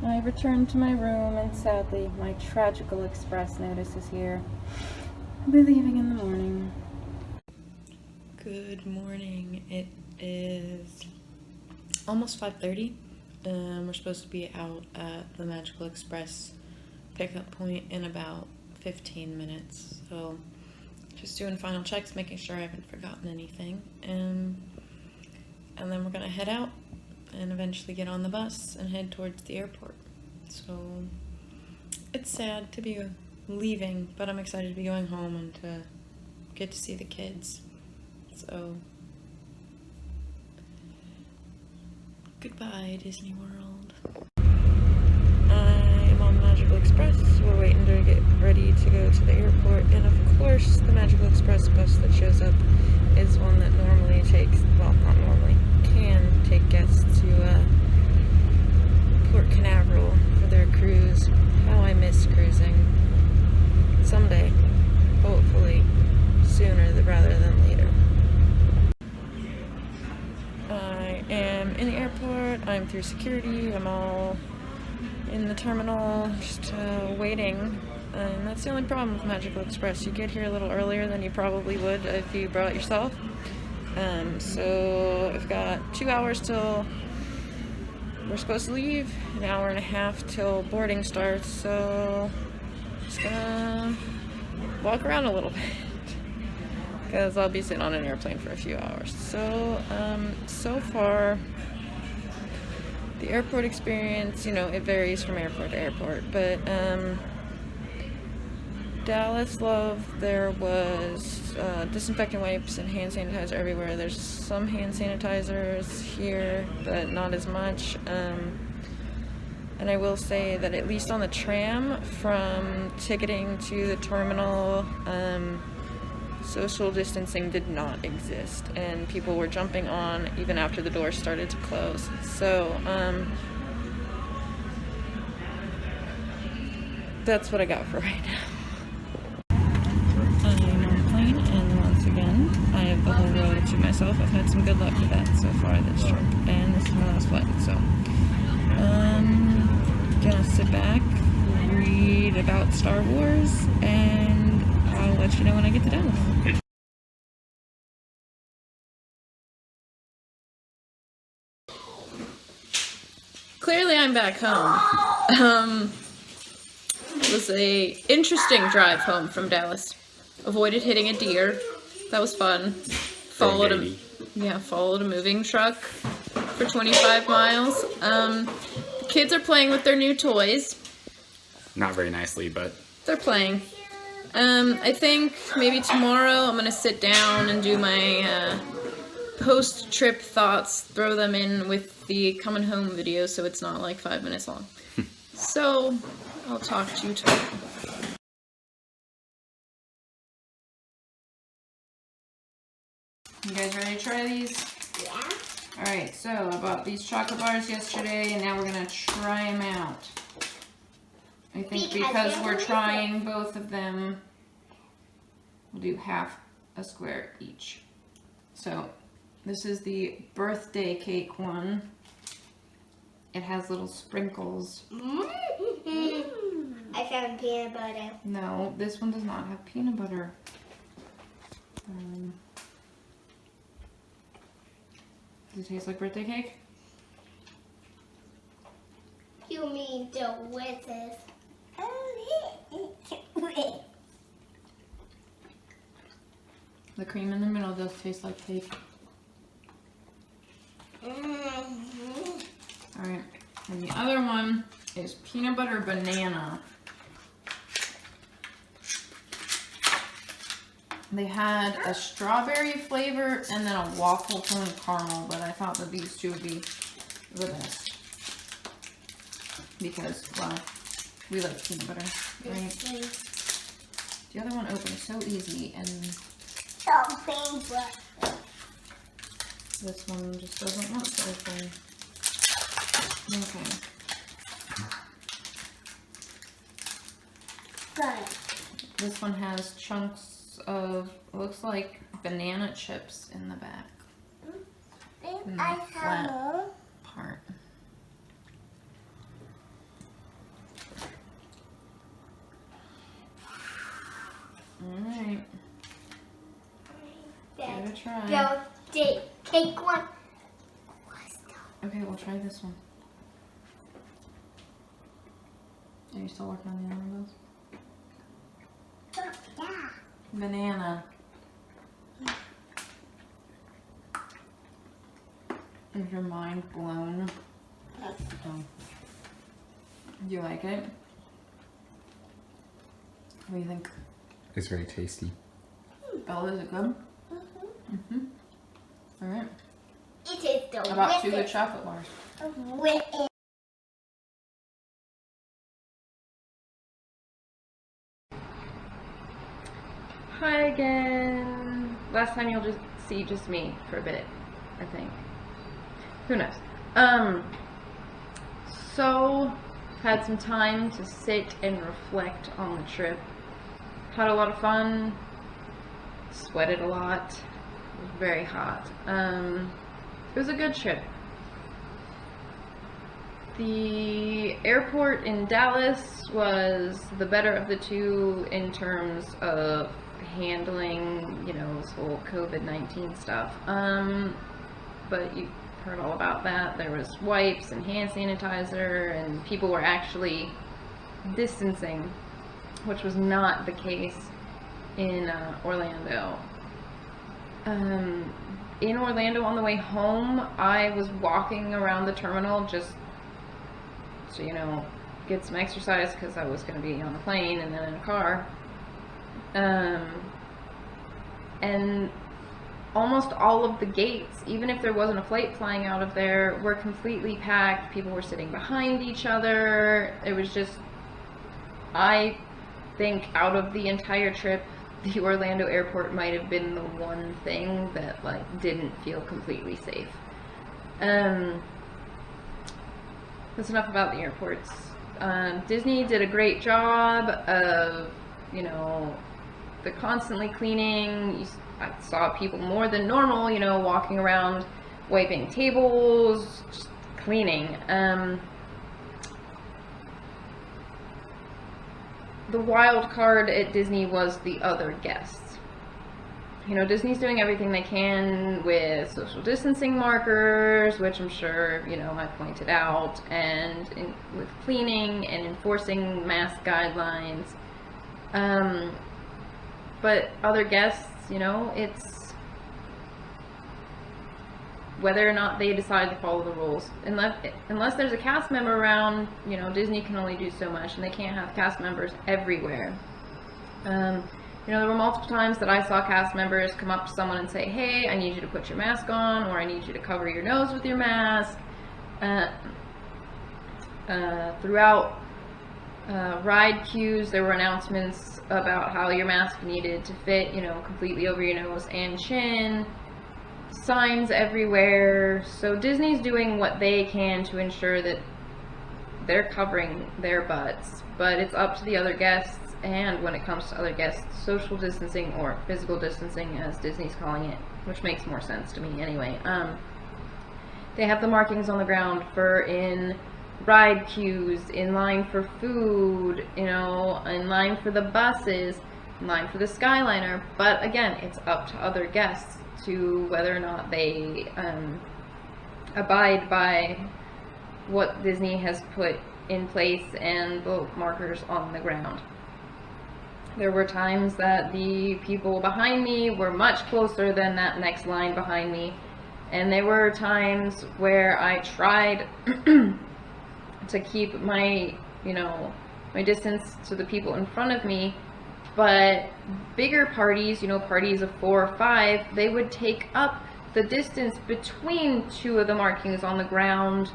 I returned to my room, and sadly, my tragical express notice is here. I'll be leaving in the morning. Good morning. It is almost 5:30. We're supposed to be out at the Magical Express pickup point in about 15 minutes. So just doing final checks, making sure I haven't forgotten anything. And then we're gonna head out and eventually get on the bus and head towards the airport. So it's sad to be leaving, but I'm excited to be going home and to get to see the kids. So goodbye, Disney World. I'm on Magical Express. We're waiting to get ready to go to the airport, and of course the Magical Express bus that shows up is one that normally takes, well, not normally, can take guests to Port Canaveral for their cruise. How I miss cruising. Someday, hopefully, sooner rather than later. I am in the airport. I'm through security. I'm all in the terminal, just waiting. And that's the only problem with Magical Express. You get here a little earlier than you probably would if you brought yourself. So I've got 2 hours till we're supposed to leave, an hour and a half till boarding starts. So just gonna walk around a little bit because I'll be sitting on an airplane for a few hours. So so far, the airport experience, you know, it varies from airport to airport, but Dallas Love, there was disinfectant wipes and hand sanitizer everywhere. There's some hand sanitizers here, but not as much. And I will say that at least on the tram from ticketing to the terminal, social distancing did not exist, and people were jumping on even after the doors started to close. So that's what I got for right now. I'm on the plane, and once again, I have the whole road to myself. I've had some good luck with that so far this trip, and this is my last flight, so gonna sit back, read about Star Wars, and I'll let you know when I get to Dallas. Clearly I'm back home. It was a interesting drive home from Dallas. Avoided hitting a deer. That was fun. Followed a moving truck for 25 miles. The kids are playing with their new toys. Not very nicely, but they're playing. I think maybe tomorrow I'm gonna sit down and do my post-trip thoughts, throw them in with the coming home video so it's not like 5 minutes long. So I'll talk to you tomorrow. You guys ready to try these? Yeah. Alright, so I bought these chocolate bars yesterday, and now we're gonna try them out. I think because we're trying both of them, we'll do half a square each. So this is the birthday cake one. It has little sprinkles. I found peanut butter. No, this one does not have peanut butter. Does it taste like birthday cake? You mean delicious. The cream in the middle does taste like cake. Alright, and the other one is peanut butter banana. They had a strawberry flavor and then a waffle cone caramel, but I thought that these two would be the best. Because, well, we like peanut butter, right? The other one opens so easy, and this one just doesn't want to open. Okay. This one has chunks of, looks like banana chips in the back. In the flat part. Alright. Give it a try. Go, take one. Okay, we'll try this one. Are you still working on the other ones? Yeah. Banana. Is your mind blown? Oh. Do you like it? What do you think? It's very tasty. Bella, is it good? Mm-hmm. Alright. It is delicious. How about 2 good chocolate bars? With it. Hi again. Last time you'll just see just me for a bit, I think. Who knows? So had some time to sit and reflect on the trip. Had a lot of fun. Sweated a lot. It was very hot. It was a good trip. The airport in Dallas was the better of the two in terms of handling, you know, this whole COVID-19 stuff. But you heard all about that. There was wipes and hand sanitizer, and people were actually distancing, which was not the case in Orlando. In Orlando on the way home, I was walking around the terminal just to, you know, get some exercise because I was going to be on a plane and then in a car. And almost all of the gates, even if there wasn't a flight flying out of there, were completely packed. People were sitting behind each other. It was just, I think out of the entire trip, the Orlando airport might have been the one thing that like didn't feel completely safe. That's enough about the airports. Disney did a great job of, you know, the constantly cleaning. I saw people more than normal, you know, walking around, wiping tables, just cleaning. The wild card at Disney was the other guests. You know, Disney's doing everything they can with social distancing markers, which I'm sure, you know, I pointed out, and with cleaning and enforcing mask guidelines. But other guests, you know, it's whether or not they decide to follow the rules. Unless there's a cast member around, you know, Disney can only do so much, and they can't have cast members everywhere. You know, there were multiple times that I saw cast members come up to someone and say, hey, I need you to put your mask on, or I need you to cover your nose with your mask. Throughout ride queues, there were announcements about how your mask needed to fit, you know, completely over your nose and chin. Signs everywhere. So Disney's doing what they can to ensure that they're covering their butts, but it's up to the other guests. And when it comes to other guests, social distancing, or physical distancing as Disney's calling it, which makes more sense to me anyway. They have the markings on the ground for in ride queues, in line for food, you know, in line for the buses, in line for the Skyliner. But again, it's up to other guests to whether or not they abide by what Disney has put in place and the markers on the ground. There were times that the people behind me were much closer than that next line behind me, and there were times where I tried to keep my, you know, my distance to the people in front of me, but bigger parties, you know, parties of 4 or 5, they would take up the distance between 2 of the markings on the ground,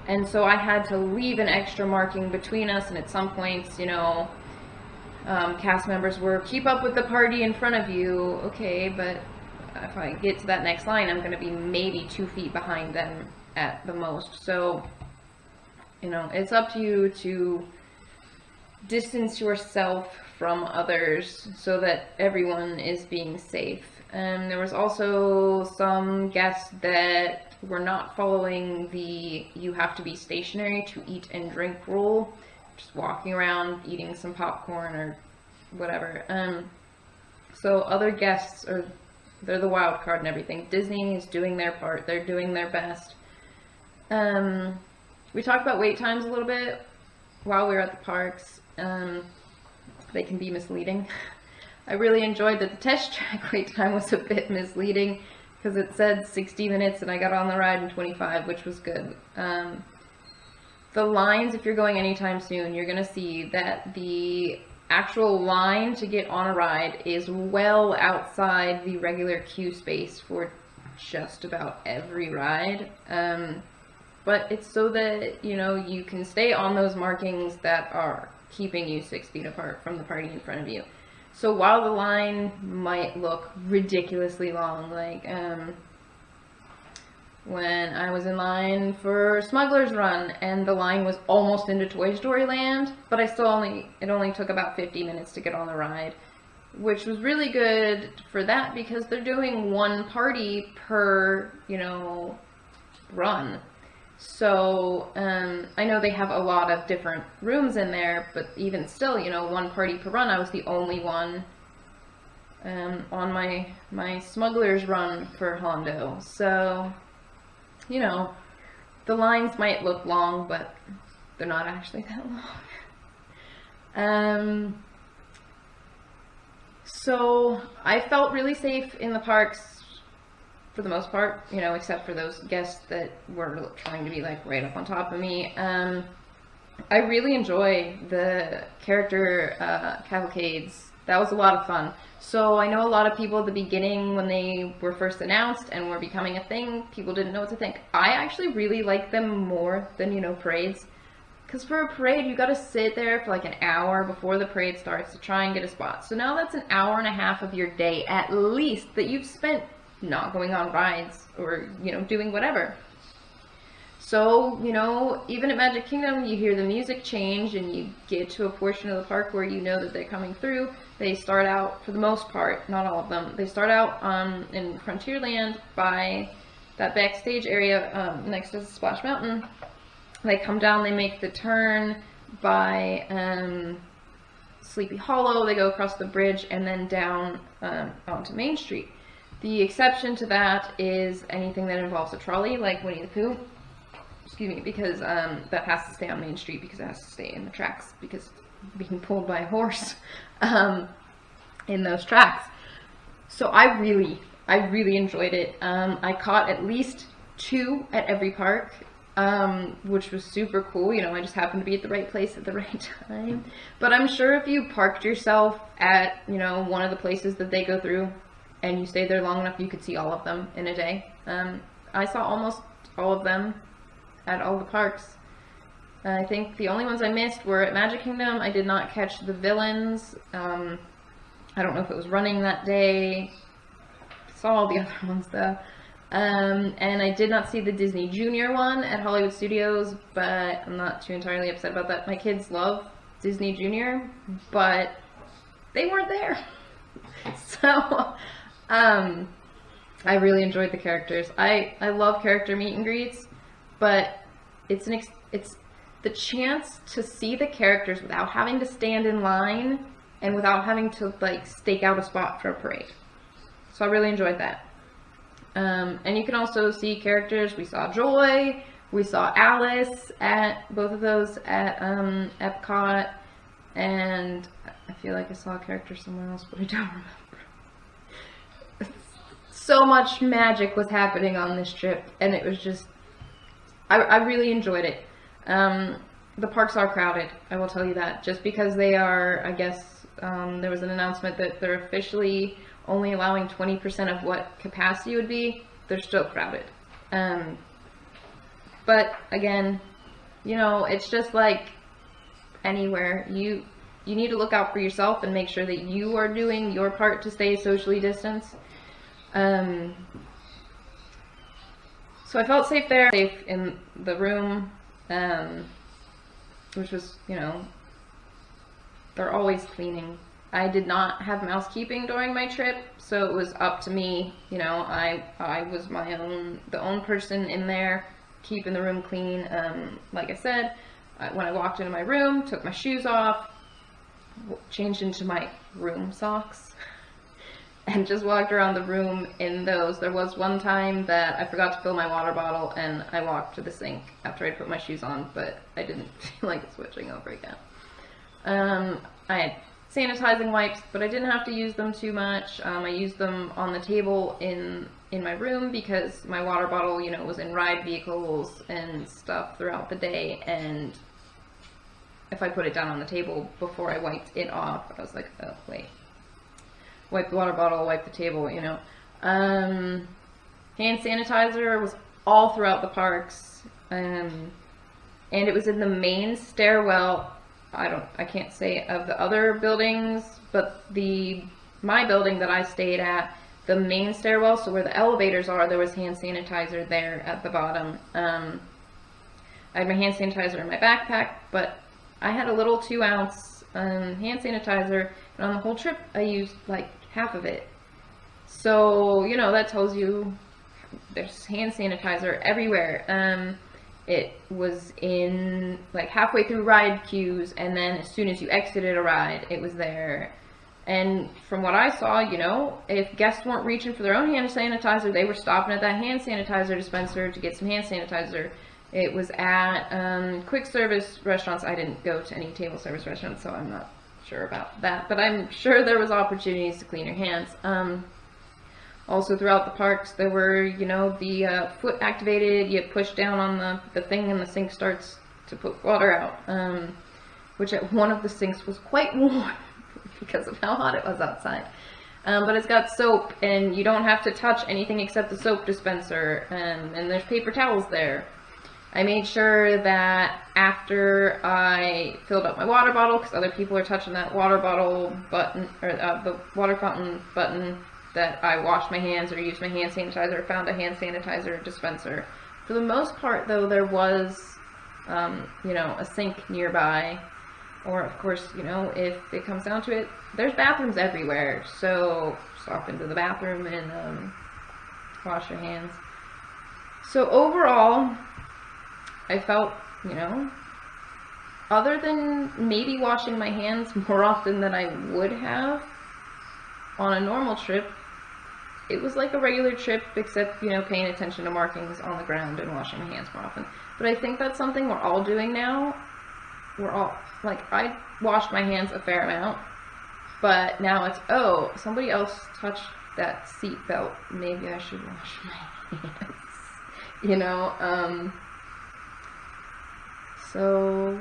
and so I had to leave an extra marking between us. And at some points, you know, cast members were, keep up with the party in front of you. Okay, but if I get to that next line, I'm going to be maybe 2 feet behind them at the most. So, you know, it's up to you to distance yourself from others so that everyone is being safe. And there was also some guests that were not following the you have to be stationary to eat and drink rule, just walking around eating some popcorn or whatever. So other guests they're the wild card and everything. Disney is doing their part. They're doing their best. We talked about wait times a little bit while we were at the parks. They can be misleading. I really enjoyed that the test track wait time was a bit misleading because it said 60 minutes and I got on the ride in 25, which was good. The lines, if you're going anytime soon, you're going to see that the actual line to get on a ride is well outside the regular queue space for just about every ride. But it's so that, you know, you can stay on those markings that are keeping you 6 feet apart from the party in front of you. So while the line might look ridiculously long, like when I was in line for Smuggler's Run and the line was almost into Toy Story Land, but it only took about 50 minutes to get on the ride, which was really good for that because they're doing one party per, you know, run. So I know they have a lot of different rooms in there, but even still, you know, one party per run. I was the only one on my Smuggler's Run for Hondo. So, you know, the lines might look long, but they're not actually that long. So I felt really safe in the parks for the most part, you know, except for those guests that were trying to be like right up on top of me. I really enjoy the character cavalcades. That was a lot of fun. So I know a lot of people at the beginning when they were first announced and were becoming a thing, people didn't know what to think. I actually really like them more than, you know, parades. Because for a parade, you got to sit there for like an hour before the parade starts to try and get a spot. So now that's an hour and a half of your day at least that you've spent not going on rides or, you know, doing whatever. So, you know, even at Magic Kingdom, you hear the music change and you get to a portion of the park where you know that they're coming through. They start out, for the most part, not all of them, they start out in Frontierland by that backstage area next to Splash Mountain. They come down, they make the turn by Sleepy Hollow, they go across the bridge and then down onto Main Street. The exception to that is anything that involves a trolley, like Winnie the Pooh. Excuse me, because that has to stay on Main Street because it has to stay in the tracks because being pulled by a horse in those tracks. So I really enjoyed it. I caught at least 2 at every park, which was super cool. You know, I just happened to be at the right place at the right time. But I'm sure if you parked yourself at, you know, one of the places that they go through, and you stayed there long enough, you could see all of them in a day. I saw almost all of them at all the parks. I think the only ones I missed were at Magic Kingdom. I did not catch the villains. I don't know if it was running that day. Saw all the other ones though. And I did not see the Disney Junior one at Hollywood Studios, but I'm not too entirely upset about that. My kids love Disney Junior, but they weren't there. So, I really enjoyed the characters. I love character meet and greets, but it's the chance to see the characters without having to stand in line and without having to like stake out a spot for a parade. So I really enjoyed that. And you can also see characters. We saw Joy, we saw Alice at both of those at Epcot, and I feel like I saw a character somewhere else, but I don't remember. So much magic was happening on this trip, and it was just, I really enjoyed it. The parks are crowded, I will tell you that. Just because they are, I guess, there was an announcement that they're officially only allowing 20% of what capacity would be, they're still crowded. But again, you know, it's just like anywhere. You need to look out for yourself and make sure that you are doing your part to stay socially distanced. So I felt safe there, safe in the room, which was, you know, they're always cleaning. I did not have mousekeeping during my trip, so it was up to me. You know, I was the own person in there, keeping the room clean. Like I said, when I walked into my room, took my shoes off, changed into my room socks, and just walked around the room in those. There was one time that I forgot to fill my water bottle and I walked to the sink after I put my shoes on, but I didn't feel like switching over again. I had sanitizing wipes, but I didn't have to use them too much. I used them on the table in my room because my water bottle, you know, was in ride vehicles and stuff throughout the day, and if I put it down on the table before I wiped it off, I was like, oh, wait. Wipe the water bottle, wipe the table, you know. Hand sanitizer was all throughout the parks, and it was in the main stairwell. I can't say of the other buildings, but my building that I stayed at, the main stairwell, so where the elevators are, there was hand sanitizer there at the bottom. I had my hand sanitizer in my backpack, but I had a little 2-ounce hand sanitizer, and on the whole trip, I used like half of it. So, you know, that tells you there's hand sanitizer everywhere. It was in like halfway through ride queues, and then as soon as you exited a ride, it was there. And from what I saw, you know, if guests weren't reaching for their own hand sanitizer, they were stopping at that hand sanitizer dispenser to get some hand sanitizer. It was at quick service restaurants. I didn't go to any table service restaurants, so I'm not sure about that. But I'm sure there was opportunities to clean your hands. Also throughout the parks, there were, you know, the foot activated. You push down on the thing and the sink starts to put water out. Which at one of the sinks was quite warm because of how hot it was outside. But it's got soap, and you don't have to touch anything except the soap dispenser. And there's paper towels there. I made sure that after I filled up my water bottle, because other people are touching that water bottle button, or the water fountain button, that I washed my hands or used my hand sanitizer or found a hand sanitizer dispenser. For the most part, though, there was, you know, a sink nearby. Or, of course, you know, if it comes down to it, there's bathrooms everywhere. So, stop into the bathroom and wash your hands. So, overall, I felt, you know, other than maybe washing my hands more often than I would have on a normal trip, it was like a regular trip, except, you know, paying attention to markings on the ground and washing my hands more often. But I think that's something we're all doing now. We're all, like, I washed my hands a fair amount, but now it's, oh, somebody else touched that seat belt. Maybe I should wash my hands, you know, so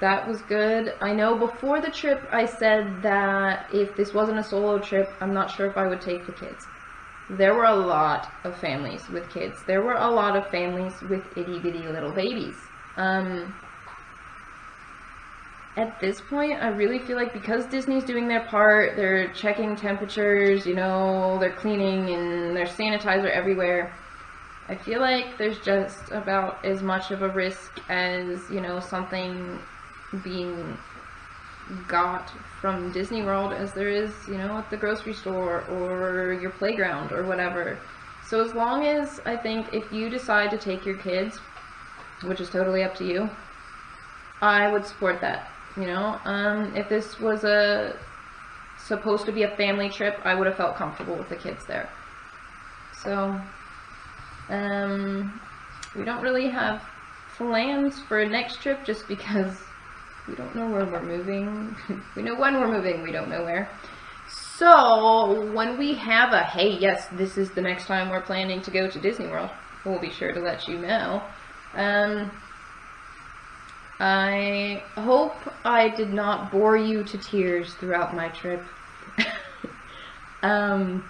that was good. I know before the trip I said that if this wasn't a solo trip, I'm not sure if I would take the kids. There were a lot of families with kids. There were a lot of families with itty-bitty little babies. At this point, I really feel like because Disney's doing their part, they're checking temperatures, you know, they're cleaning, and there's sanitizer everywhere. I feel like there's just about as much of a risk as, you know, something being got from Disney World as there is, you know, at the grocery store or your playground or whatever. So as long as, I think, if you decide to take your kids, which is totally up to you, I would support that. You know, if this was supposed to be a family trip, I would have felt comfortable with the kids there. So, we don't really have plans for a next trip just because we don't know where we're moving. We know when we're moving, we don't know where. So, when we have a, hey, yes, this is the next time we're planning to go to Disney World, we'll be sure to let you know. I hope I did not bore you to tears throughout my trip. I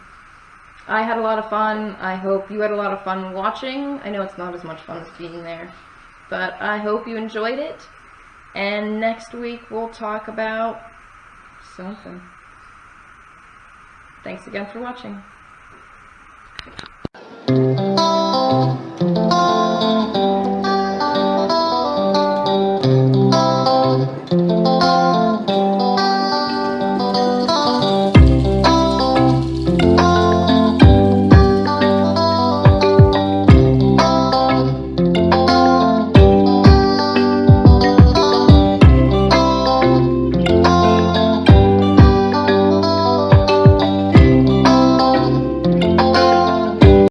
had a lot of fun. I hope you had a lot of fun watching. I know it's not as much fun as being there, but I hope you enjoyed it. And next week we'll talk about something. Thanks again for watching.